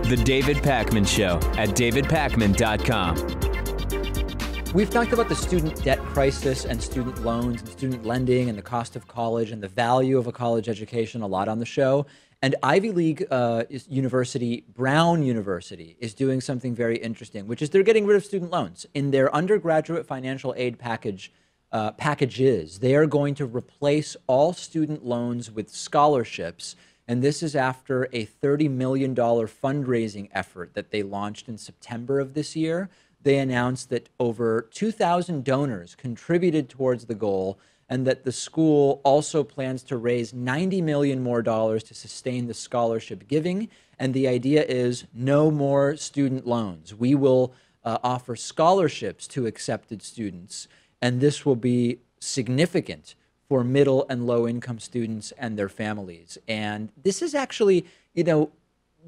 The David Pakman Show at davidpakman.com. We've talked about the student debt crisis and student loans and student lending and the cost of college and the value of a college education a lot on the show. And Ivy League university, Brown University, is doing something very interesting, which is they're getting rid of student loans. In their undergraduate financial aid packages, they are going to replace all student loans with scholarships. And this is after a $30 million fundraising effort that they launched in September of this year. They announced that over 2,000 donors contributed towards the goal, and that the school also plans to raise $90 million more to sustain the scholarship giving. And the idea is no more student loans. We will offer scholarships to accepted students, and this will be significant for middle and low income students and their families. And this is actually, you know,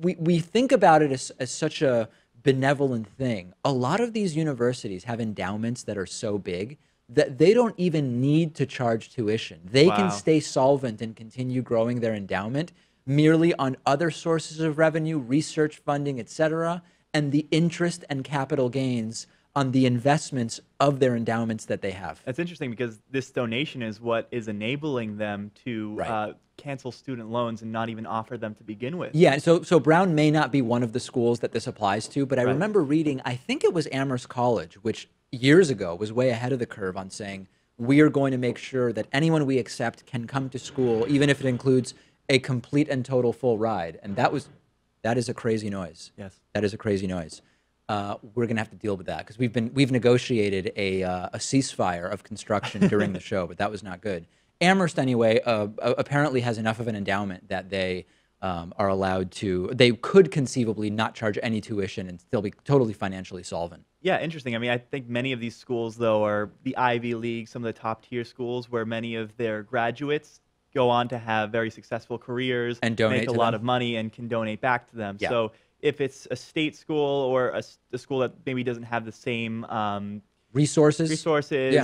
we think about it as such a benevolent thing. A lot of these universities have endowments that are so big that they don't even need to charge tuition. They can stay solvent and continue growing their endowment merely on other sources of revenue, research funding, etc., and the interest and capital gains on the investments of their endowments that they have. That's interesting because this donation is what is enabling them to cancel student loans and not even offer them to begin with. Yeah, so Brown may not be one of the schools that this applies to, but I remember reading, I think it was Amherst College, which years ago was way ahead of the curve on saying, we are going to make sure that anyone we accept can come to school, even if it includes a complete and total full ride. And that is a crazy noise. Yes. That is a crazy noise. We're going to have to deal with that because we've negotiated a ceasefire of construction during the show, but that was not good. Amherst, anyway, apparently has enough of an endowment that they are allowed to, they could conceivably not charge any tuition and still be totally financially solvent. Yeah, interesting. I mean, I think many of these schools, though, are the Ivy League, some of the top tier schools where many of their graduates go on to have very successful careers and donate make a lot of money and can donate back to them. Yeah. So if it's a state school or a school that maybe doesn't have the same resources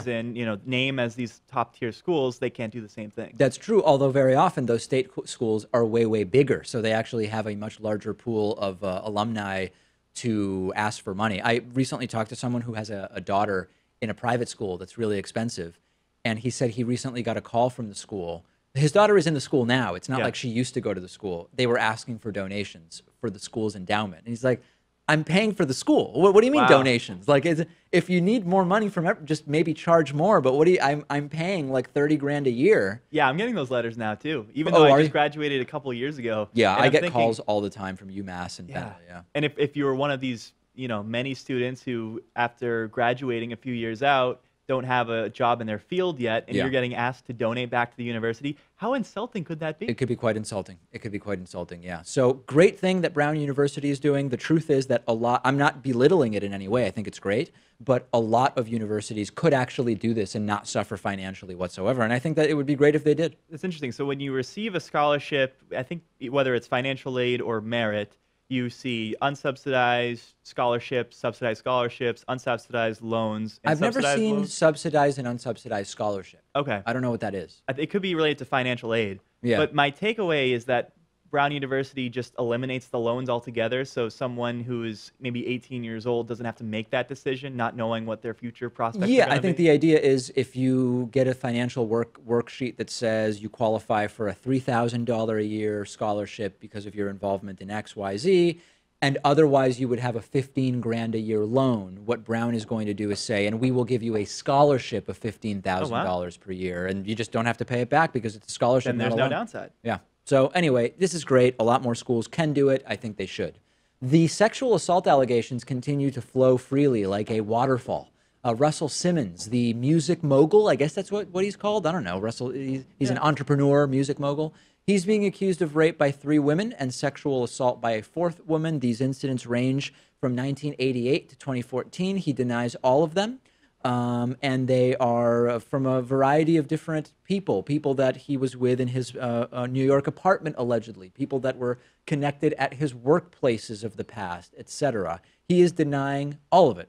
and name as these top tier schools, they can't do the same thing. That's true, although very often those state schools are way bigger, so they actually have a much larger pool of alumni to ask for money. I recently talked to someone who has a daughter in a private school that's really expensive, and he said he recently got a call from the school. His daughter is in the school now. It's not like she used to go to the school. They were asking for donations for the school's endowment. And he's like, I'm paying for the school. What do you mean donations? Like, if you need more money from just maybe charge more. But I'm paying like 30 grand a year. Yeah, I'm getting those letters now too. Even though I just graduated a couple of years ago. Yeah, I get calls all the time from UMass and Pentagon. Yeah. And if you were one of these, many students who after graduating a few years out don't have a job in their field yet, and you're getting asked to donate back to the university, how insulting could that be? It could be quite insulting. It could be quite insulting, yeah. So great thing that Brown University is doing. The truth is that I'm not belittling it in any way. I think it's great, but a lot of universities could actually do this and not suffer financially whatsoever. And I think that it would be great if they did. It's interesting. So when you receive a scholarship, I think whether it's financial aid or merit, you see unsubsidized scholarships, subsidized scholarships, unsubsidized loans. And I've never seen loans. Subsidized and unsubsidized scholarship. Okay. I don't know what that is. It could be related to financial aid. Yeah. But my takeaway is that Brown University just eliminates the loans altogether. So someone who is maybe 18 years old doesn't have to make that decision, not knowing what their future prospects are going to be. I think the idea is if you get a financial worksheet that says you qualify for a $3,000 a year scholarship because of your involvement in X, Y, Z, and otherwise you would have a 15 grand a year loan, what Brown is going to do is say, and we will give you a scholarship of $15,000 per year, and you just don't have to pay it back because it's a scholarship. Then there's no downside. Yeah. So anyway, this is great. A lot more schools can do it. I think they should. The sexual assault allegations continue to flow freely like a waterfall. Russell Simmons, the music mogul, I guess that's what he's called. I don't know. Russell, he's an entrepreneur, music mogul. He's being accused of rape by 3 women and sexual assault by a 4th woman. These incidents range from 1988 to 2014. He denies all of them. And they are from a variety of different people that he was with in his New York apartment, allegedly, people that were connected at his workplaces of the past, etc. He is denying all of it.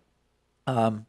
All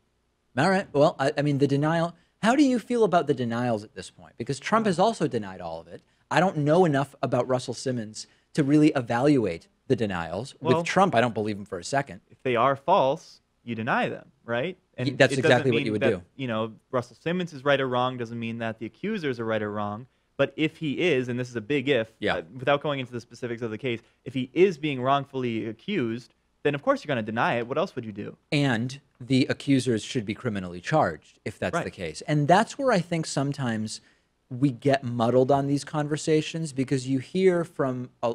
right. Well, I mean, the denial. How do you feel about the denials at this point? Because Trump has also denied all of it. I don't know enough about Russell Simmons to really evaluate the denials. Well, with Trump, I don't believe him for a second. If they are false, you deny them, right? And That's it exactly doesn't what you mean would that, do. You know, Russell Simmons is right or wrong doesn't mean that the accusers are right or wrong. But if he is, and this is a big if, without going into the specifics of the case, if he is being wrongfully accused, then of course you're going to deny it. What else would you do? And the accusers should be criminally charged if that's Right. the case. And that's where I think sometimes we get muddled on these conversations, because you hear from I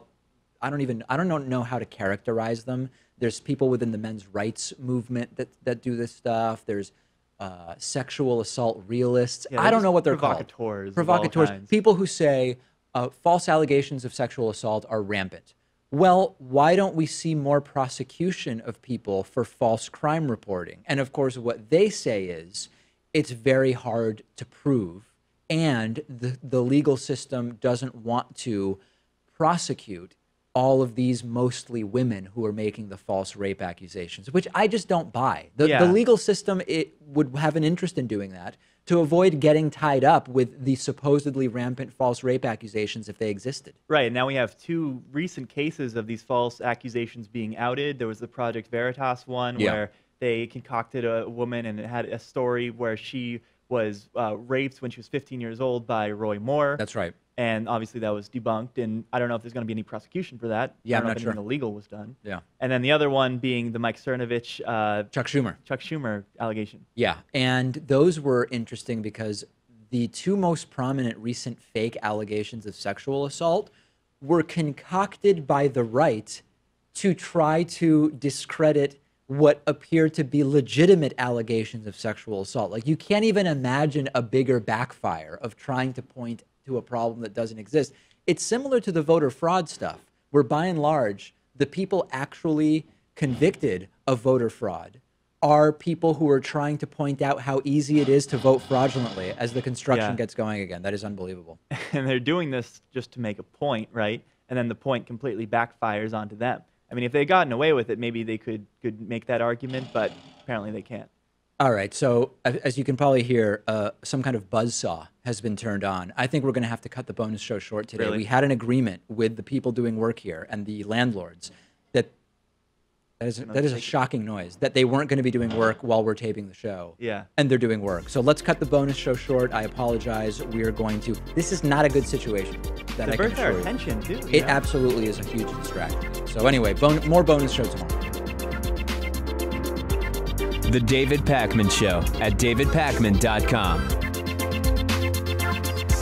don't know how to characterize them. There's people within the men's rights movement that do this stuff. There's sexual assault realists. Yeah, I don't know what they're provocateurs called. of all Provocateurs. kinds. People who say false allegations of sexual assault are rampant. Well, why don't we see more prosecution of people for false crime reporting? And of course, what they say is it's very hard to prove, and the legal system doesn't want to prosecute all of these mostly women who are making the false rape accusations, which I just don't buy. The legal system, it would have an interest in doing that to avoid getting tied up with the supposedly rampant false rape accusations if they existed. Right. And now we have two recent cases of these false accusations being outed. There was the Project Veritas one where they concocted a woman, and it had a story where she was raped when she was 15 years old by Roy Moore. That's right. And obviously that was debunked, and I don't know if there's going to be any prosecution for that. Yeah, I don't I'm know not if sure. anything illegal was done. Yeah. And then the other one being the Mike Cernovich, Chuck Schumer allegation. Yeah, and those were interesting because the two most prominent recent fake allegations of sexual assault were concocted by the right to try to discredit what appeared to be legitimate allegations of sexual assault. Like, you can't even imagine a bigger backfire of trying to point to a problem that doesn't exist. It's similar to the voter fraud stuff, where by and large, the people actually convicted of voter fraud are people who are trying to point out how easy it is to vote fraudulently as the construction gets going again. That is unbelievable. And they're doing this just to make a point, right? And then the point completely backfires onto them. I mean, if they had gotten away with it, maybe they could make that argument, but apparently they can't. All right, so as you can probably hear, some kind of buzzsaw has been turned on. I think we're going to have to cut the bonus show short today. Really? We had an agreement with the people doing work here and the landlords that is a shocking noise, that they weren't going to be doing work while we're taping the show. Yeah. And they're doing work. So let's cut the bonus show short. I apologize. We are going to. This is not a good situation. That I can Divert our assure you. attention too. It absolutely is a huge distraction. So anyway, more bonus show tomorrow. The David Pakman Show at davidpakman.com.